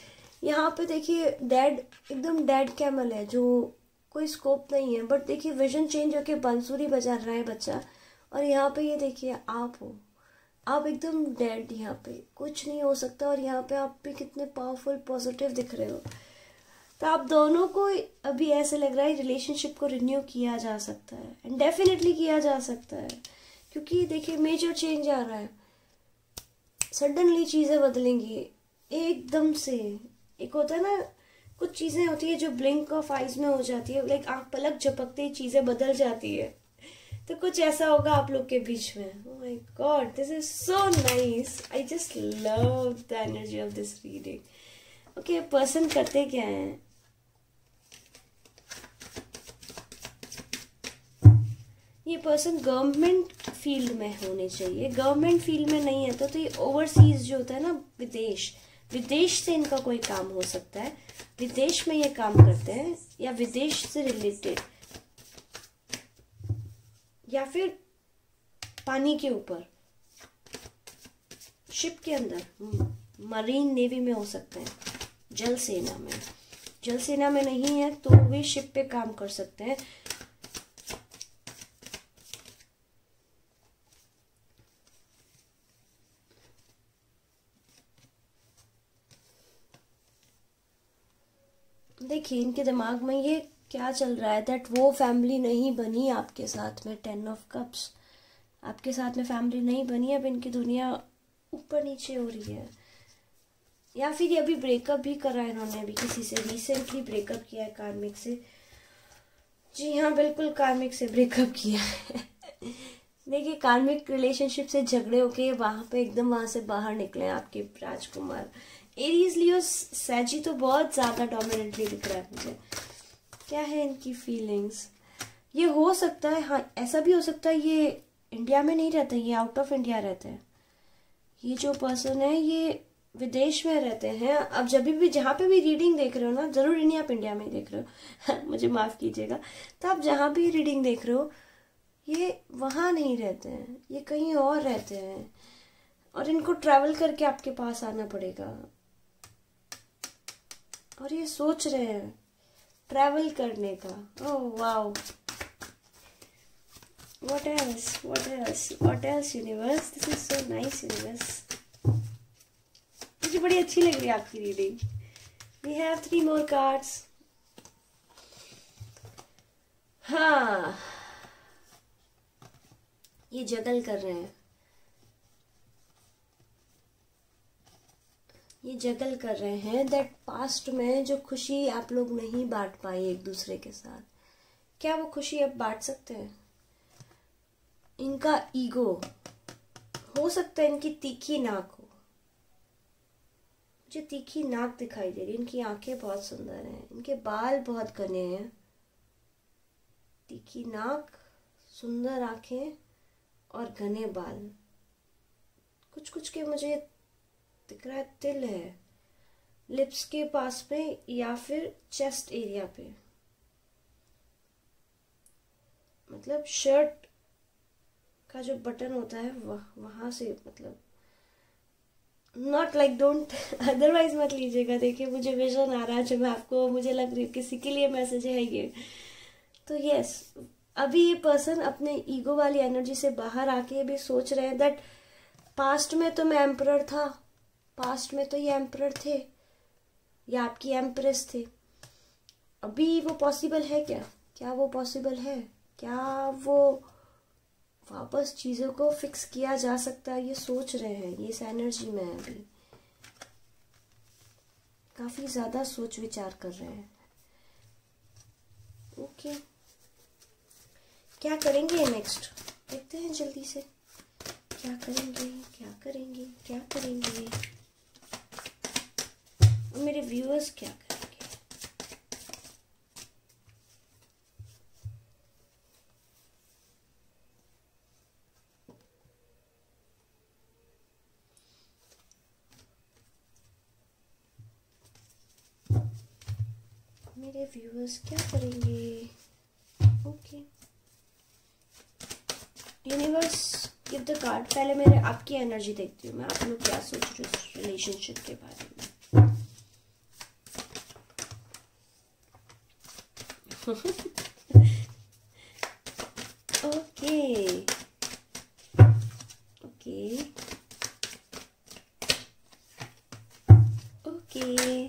यहाँ पे देखिए डेड, एकदम डेड कैमल है जो कोई स्कोप नहीं है, बट देखिए विजन चेंज होके बांसुरी बजा रहा है बच्चा, और यहाँ पे ये देखिए आप हो, आप एकदम डेड, यहाँ पे कुछ नहीं हो सकता, और यहाँ पे आप भी कितने पावरफुल पॉजिटिव दिख रहे हो। तो आप दोनों को अभी ऐसे लग रहा है रिलेशनशिप को रिन्यू किया जा सकता है, एंड डेफिनेटली किया जा सकता है, क्योंकि देखिए मेजर चेंज आ रहा है, सडनली चीजें बदलेंगी एकदम से। एक होता है ना, कुछ चीजें होती है जो ब्लिंक ऑफ आईज में हो जाती है, लाइक आंख पलक झपकते ही चीजें बदल जाती है, तो कुछ ऐसा होगा आप लोग के बीच में। ओह my God, this is so nice, I just love the energy of this reading. Okay, person करते क्या है, ये पर्सन गवर्नमेंट फील्ड में होने चाहिए, गवर्नमेंट फील्ड में नहीं है तो ये ओवरसीज जो होता है ना, विदेश से इनका कोई काम हो सकता है, विदेश में ये काम करते हैं, या विदेश से रिलेटेड, या फिर पानी के ऊपर, शिप के अंदर, मरीन नेवी में हो सकते हैं, जल सेना में। जल सेना में नहीं है तो वे शिप पे काम कर सकते हैं। देखिए इनके दिमाग में ये क्या चल रहा है, दैट वो फैमिली नहीं बनी आपके साथ में, 10 ऑफ कप्स, आपके साथ में फैमिली नहीं बनी, अब इनकी दुनिया ऊपर नीचे हो रही है, या फिर ये अभी ब्रेकअप भी करा है इन्होंने, अभी किसी से रिसेंटली ब्रेकअप किया है, कार्मिक से। जी हाँ, बिल्कुल कार्मिक से ब्रेकअप किया है। देखिए कार्मिक रिलेशनशिप से झगड़े होके वहां पे एकदम वहां से बाहर निकले आपके राजकुमार। एरीज लियो सैजी तो बहुत ज्यादा डोमिनेंटली दिख रहा है मुझे। क्या है इनकी फीलिंग्स, ये हो सकता है, हाँ ऐसा भी हो सकता है ये इंडिया में नहीं रहते, ये आउट ऑफ इंडिया रहते हैं। ये जो पर्सन है ये विदेश में रहते हैं। अब जब भी जहाँ पे भी रीडिंग देख रहे हो ना, जरूर नहीं आप इंडिया में देख रहे हो, मुझे माफ कीजिएगा, तो आप जहाँ भी रीडिंग देख रहे हो ये वहाँ नहीं रहते हैं, ये कहीं और रहते हैं, और इनको ट्रैवल करके आपके पास आना पड़ेगा, और ये सोच रहे हैं ट्रैवल करने का। Oh wow, what else, what else, what else universe, this is so nice universe। मुझे बड़ी अच्छी लग रही है आपकी reading. we have 3 more cards। हाँ, ये जगल कर रहे हैं, ये जगल कर रहे हैं दैट पास्ट में जो खुशी आप लोग नहीं बांट पाए एक दूसरे के साथ, क्या वो खुशी अब बांट सकते हैं। इनका ईगो हो सकता है, इनकी तीखी नाक हो, मुझे तीखी नाक दिखाई दे रही, इनकी आंखें बहुत सुंदर हैं, इनके बाल बहुत घने हैं, तीखी नाक, सुंदर आंखें और घने बाल। कुछ कुछ के मुझे दिख रहा है तिल है लिप्स के पास में, या फिर चेस्ट एरिया पे, मतलब शर्ट का जो बटन होता है वहां से, मतलब नॉट लाइक, डोंट अदरवाइज मत लीजिएगा। देखिए मुझे विजन आ रहा है जो मैं आपको, मुझे लग रही है किसी के लिए मैसेज है ये। तो यस, अभी ये पर्सन अपने ईगो वाली एनर्जी से बाहर आके भी सोच रहे हैं दैट पास्ट में तो मैं एम्परर था, पास्ट में तो ये एम्परर थे या आपकी एम्प्रेस थे, अभी वो पॉसिबल है क्या, क्या वो पॉसिबल है, क्या वो वापस चीजों को फिक्स किया जा सकता है, ये सोच रहे हैं, ये इस एनर्जी में है, अभी काफी ज्यादा सोच विचार कर रहे हैं। ओके, क्या करेंगे नेक्स्ट, देखते हैं जल्दी से, क्या करेंगे, क्या करेंगे, क्या करेंगे मेरे व्यूअर्स, क्या करेंगे। मेरे व्यूअर्स क्या करेंगे। Okay, universe give the card. पहले मेरे आपकी एनर्जी देखती हूँ मैं, आप लोग क्या सोच रहे हो इस रिलेशनशिप के बारे में। Okay okay okay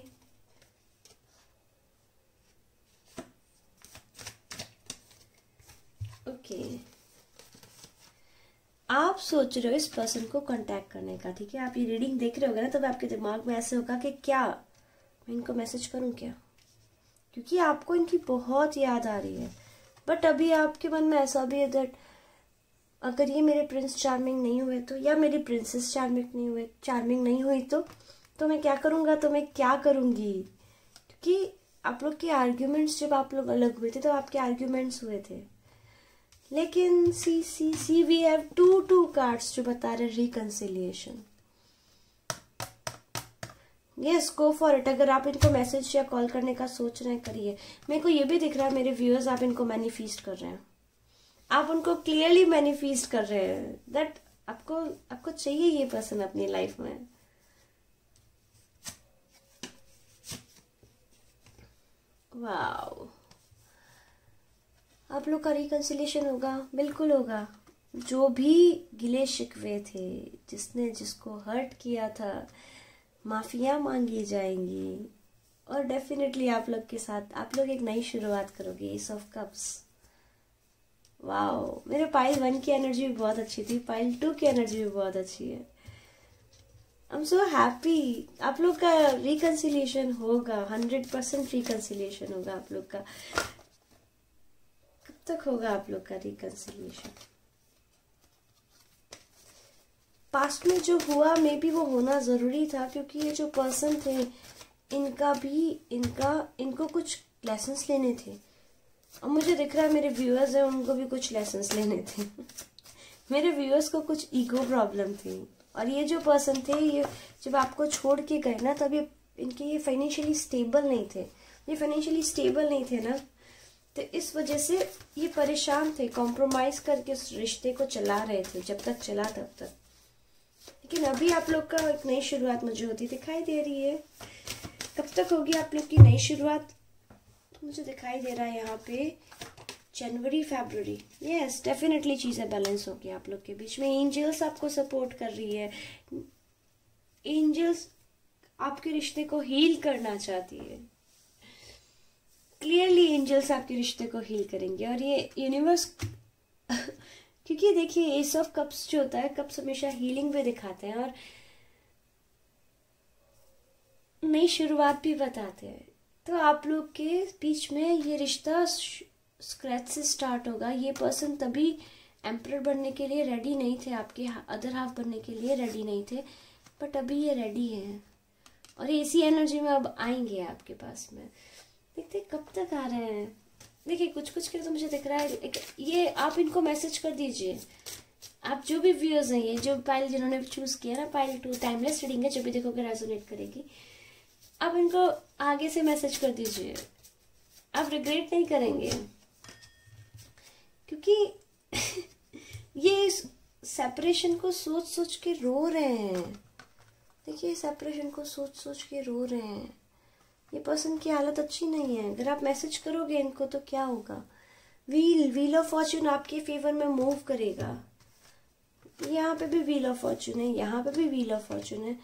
okay. आप सोच रहे हो इस पर्सन को कांटेक्ट करने का, ठीक है। आप ये रीडिंग देख रहे होगे ना, तब आपके दिमाग में ऐसे होगा कि क्या मैं इनको मैसेज करूं क्या, क्योंकि आपको इनकी बहुत याद आ रही है। बट अभी आपके मन में ऐसा भी है दैट अगर ये मेरे प्रिंस चार्मिंग नहीं हुए तो, या मेरी प्रिंसेस चार्मिंग नहीं हुई तो मैं क्या करूंगा, तो मैं क्या करूंगी। क्योंकि आप लोग के आर्ग्यूमेंट्स, जब आप लोग अलग हुए थे तो आपके आर्ग्यूमेंट्स हुए थे। लेकिन सी वी हैव टू कार्ड्स जो बता रहे reconciliation. Yes, go for it. अगर आप इनको मैसेज या कॉल करने का सोच रहे हैं, करिए। मेरे को ये भी दिख रहा है मेरे व्यूअर्स, आप इनको मैनिफेस्ट कर रहे हैं, आप उनको क्लियरली मैनिफेस्ट कर रहे हैं दैट आपको चाहिए ये पर्सन अपनी लाइफ में। वाओ, आप लोग का रिकंसिलिएशन होगा, बिल्कुल होगा। जो भी गिले शिकवे थे, जिसने जिसको हर्ट किया था, माफिया मांगी जाएंगी, और डेफिनेटली आप लोग के साथ आप लोग एक नई शुरुआत करोगे। S of cups. वाओ, मेरे पाइल 1 की एनर्जी भी बहुत अच्छी थी, पाइल 2 की एनर्जी भी बहुत अच्छी है। I am so happy. आप लोग का रिकंसिलिएशन होगा, 100% रिकंसिलिएशन होगा आप लोग का। कब तक होगा आप लोग का रिकंसिलिएशन? पास्ट में जो हुआ मे बी वो होना जरूरी था, क्योंकि ये जो पर्सन थे इनको कुछ लेसन्स लेने थे, और मुझे दिख रहा है मेरे व्यूअर्स हैं उनको भी कुछ लेसन्स लेने थे। मेरे व्यूअर्स को कुछ ईगो प्रॉब्लम थी, और ये जो पर्सन थे, ये जब आपको छोड़ के गए ना, तब ये फाइनेंशियली स्टेबल नहीं थे ना, तो इस वजह से ये परेशान थे, कॉम्प्रोमाइज करके उस रिश्ते को चला रहे थे जब तक चला तब तक। लेकिन अभी आप लोग का एक नई शुरुआत मुझे होती दिखाई दे रही है। कब तक होगी आप लोग की नई शुरुआत? तो मुझे दिखाई दे रहा है यहाँ पे जनवरी फरवरी। यस, डेफिनेटली चीजें बैलेंस होगी आप लोग के बीच में। एंजल्स आपको सपोर्ट कर रही है, एंजल्स आपके रिश्ते को हील करना चाहती है। क्लियरली एंजल्स आपके रिश्ते को हील करेंगे, और ये यूनिवर्स क्योंकि देखिए एस ऑफ कप्स जो होता है, कप्स हमेशा हीलिंग पे दिखाते हैं और नई शुरुआत भी बताते हैं। तो आप लोग के बीच में ये रिश्ता स्क्रैच से स्टार्ट होगा। ये पर्सन तभी एम्परर बनने के लिए रेडी नहीं थे, आपके अदर हाफ बनने के लिए रेडी नहीं थे, बट अभी ये रेडी हैं, और ये इसी एनर्जी में अब आएंगे आपके पास में। देखते कब तक आ रहे हैं। देखिए कुछ के तो मुझे दिख रहा है, ये आप इनको मैसेज कर दीजिए। आप जो भी व्यूअर्स हैं, ये जो पाइल जिन्होंने चूज किया ना, पाइल 2 टाइमलेस रीडिंग है, जब भी देखोगे रेजोनेट करेगी। आप इनको आगे से मैसेज कर दीजिए, आप रिग्रेट नहीं करेंगे, क्योंकि ये सेपरेशन को सोच सोच के रो रहे हैं। देखिए सेपरेशन को सोच सोच के रो रहे हैं। ये पर्सन की हालत अच्छी नहीं है। अगर आप मैसेज करोगे इनको तो क्या होगा, व्हील ऑफ फॉर्च्यून आपके फेवर में मूव करेगा। यहाँ पे भी व्हील ऑफ फॉर्च्यून है, यहाँ पे भी व्हील ऑफ फॉर्च्यून है।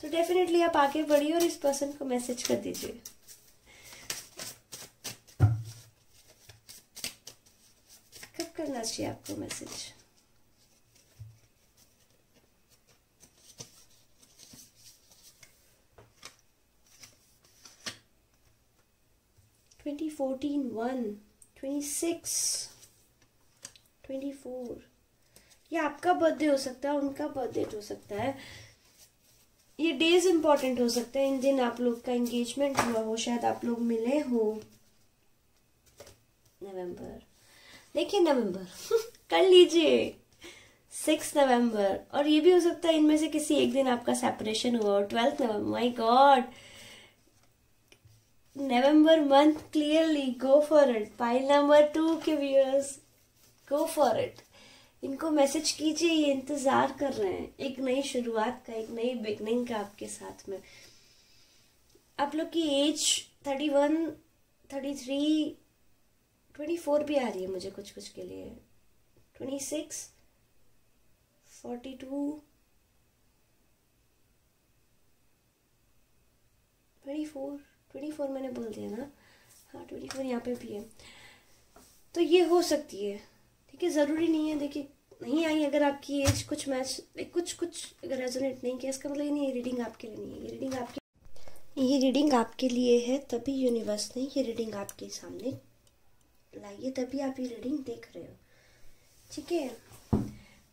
तो डेफिनेटली आप आगे बढ़िए और इस पर्सन को मैसेज कर दीजिए। कब करना चाहिए आपको मैसेज? ट्वेंटी 26, 24। ये आपका बर्थडे हो सकता है, उनका बर्थडे हो सकता है। ये डेज इंपॉर्टेंट हो सकते हैं। इन दिन आप लोग का एंगेजमेंट हुआ हो, शायद आप लोग मिले हो। नवंबर, देखिए नवंबर कर लीजिए 6 नवंबर। और ये भी हो सकता है इनमें से किसी एक दिन आपका सेपरेशन हुआ और 12 नवंबर। My god, November month, clearly go for it. Pile number 2 के व्यूअर्स, गो फॉर इट। इनको मैसेज कीजिए, ये इंतजार कर रहे हैं एक नई शुरुआत का, एक नई बिगनिंग का आपके साथ में। आप लोग की एज 31, 33 24 भी आ रही है मुझे कुछ कुछ के लिए, 26, 42, 24 मैंने बोल दिया ना, हाँ 24 यहाँ पे भी है। तो ये हो सकती है, ठीक है, ज़रूरी नहीं है। देखिए नहीं आई अगर आपकी एज कुछ मैच कुछ अगर रेजोनेट नहीं किया, इसका मतलब ये नहीं है रीडिंग आपके लिए नहीं है। ये रीडिंग आपके लिए है, तभी यूनिवर्स ने ये रीडिंग आपके सामने लाई है, तभी आप ये रीडिंग देख रहे हो, ठीक है।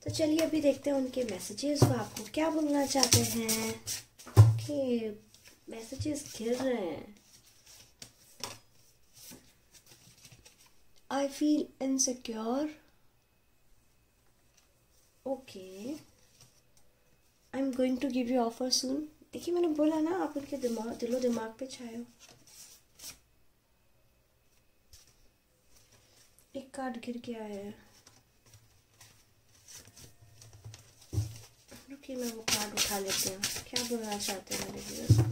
तो चलिए अभी देखते हैं उनके मैसेजेस, वो आपको क्या बोलना चाहते हैं। ओके, मैसेजेस गिर रहे हैं। I feel insecure, okay, I am going to give you offer soon. देखिए मैंने बोला ना, आप उनके दिलो दिमाग पे छाए हो। एक कार्ड गिर गया है, रुकिए मैं वो कार्ड उठा लेती हूँ। क्या बोलना चाहते हैं मेरे व्यूअर्स को?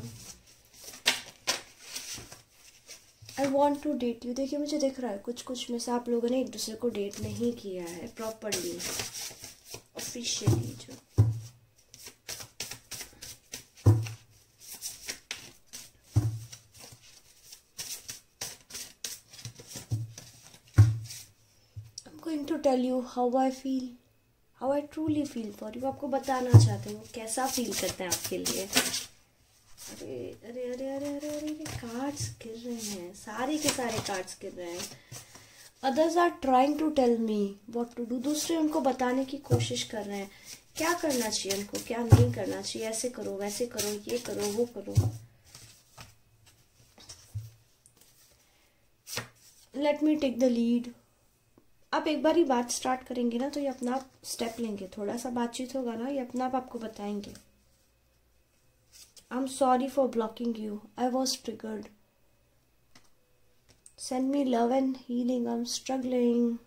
I want to date you. देखिए मुझे दिख रहा है कुछ में से आप लोगों ने एक दूसरे को डेट नहीं किया है प्रॉपरली, ऑफिशियली। जो going to tell you how I feel, how I truly feel for you। आपको बताना चाहते हैं वो कैसा फील करते हैं आपके लिए। अरे अरे अरे अरे अरे अरे कार्ड्स गिर रहे हैं, सारे के सारे कार्ड्स गिर रहे हैं। Others are trying to tell me what to do. दूसरे उनको बताने की कोशिश कर रहे हैं क्या करना चाहिए उनको, क्या नहीं करना चाहिए, ऐसे करो वैसे करो, ये करो वो करो। Let me take the lead. आप एक बार ही बात स्टार्ट करेंगे ना तो ये अपना आप स्टेप लेंगे, थोड़ा सा बातचीत होगा ना, ये अपना आप आपको बताएंगे। I am sorry for blocking you, I was triggered, send me love and healing, I am struggling.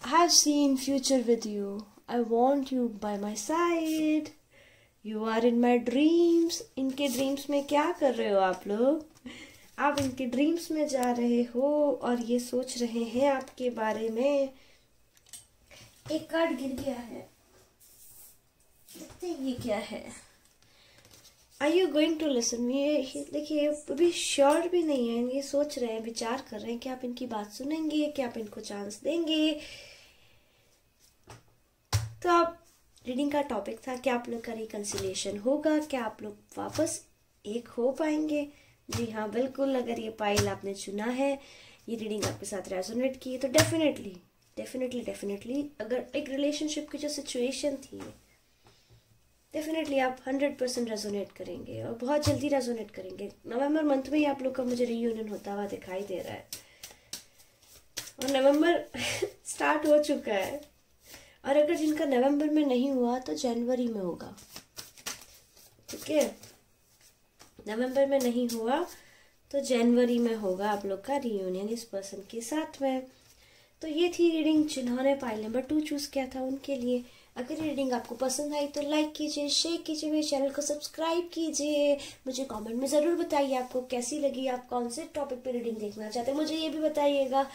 I have seen future with you, I want you by my side, you are in my dreams। इनके dreams में क्या कर रहे हो आप लोग? आप इनके ड्रीम्स में जा रहे हो और ये सोच रहे हैं आपके बारे में। एक कार्ड गिर गया है, देखते हैं ये क्या है। Are you going to listen me? देखिए अभी श्योर भी नहीं है, ये सोच रहे हैं, विचार कर रहे हैं कि आप इनकी बात सुनेंगे, कि आप इनको चांस देंगे। तो आप रीडिंग का टॉपिक था क्या आप लोग का रिकंसिलिएशन होगा, क्या आप लोग वापस एक हो पाएंगे? जी हाँ बिल्कुल। अगर ये पाइल आपने चुना है, ये रीडिंग आपके साथ रेजोनेट की है, तो डेफिनेटली अगर एक रिलेशनशिप की जो सिचुएशन थी, डेफिनेटली आप 100% रेजोनेट करेंगे और बहुत जल्दी रेजोनेट करेंगे। नवंबर मंथ में ही आप लोग का मुझे रीयूनियन होता हुआ दिखाई दे रहा है और नवंबर स्टार्ट हो चुका है। और अगर जिनका नवंबर में नहीं हुआ तो जनवरी में होगा, ठीक है। नवंबर में नहीं हुआ तो जनवरी में होगा आप लोग का रीयूनियन इस पर्सन के साथ में। तो ये थी रीडिंग जिन्होंने पाइल नंबर 2 चूज किया था उनके लिए। अगर ये रीडिंग आपको पसंद आई तो लाइक कीजिए, शेयर कीजिए, मेरे चैनल को सब्सक्राइब कीजिए। मुझे कमेंट में ज़रूर बताइए आपको कैसी लगी, आप कौन से टॉपिक पे रीडिंग देखना चाहते हैं, मुझे ये भी बताइएगा।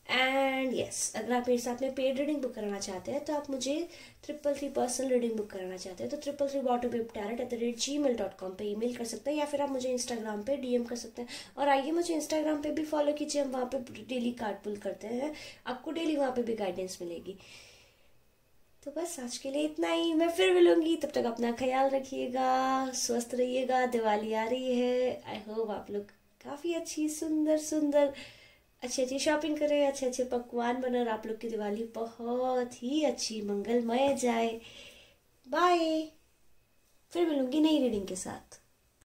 एंड यस, अगर आप मेरे साथ में पेड रीडिंग बुक कराना चाहते हैं तो आप मुझे 333 पर्सनल रीडिंग बुक कराना चाहते हैं तो 333bottomwebtarot@gmail.com पे ईमेल कर सकते हैं, या फिर आप मुझे इंस्टाग्राम पे डीएम कर सकते हैं। और आइए मुझे इंस्टाग्राम पे भी फॉलो कीजिए, हम वहाँ पे डेली कार्ड पुल करते हैं, आपको डेली वहाँ पे भी गाइडेंस मिलेगी। तो बस आज के लिए इतना ही, मैं फिर मिलूंगी, तब तक अपना ख्याल रखिएगा, स्वस्थ रहिएगा। दिवाली आ रही है, आई होप आप लोग काफ़ी अच्छी सुंदर अच्छी शॉपिंग करें, अच्छे पकवान बना और आप लोग की दिवाली बहुत ही अच्छी मंगलमय जाए। बाय, फिर मिलूंगी नई रीडिंग के साथ।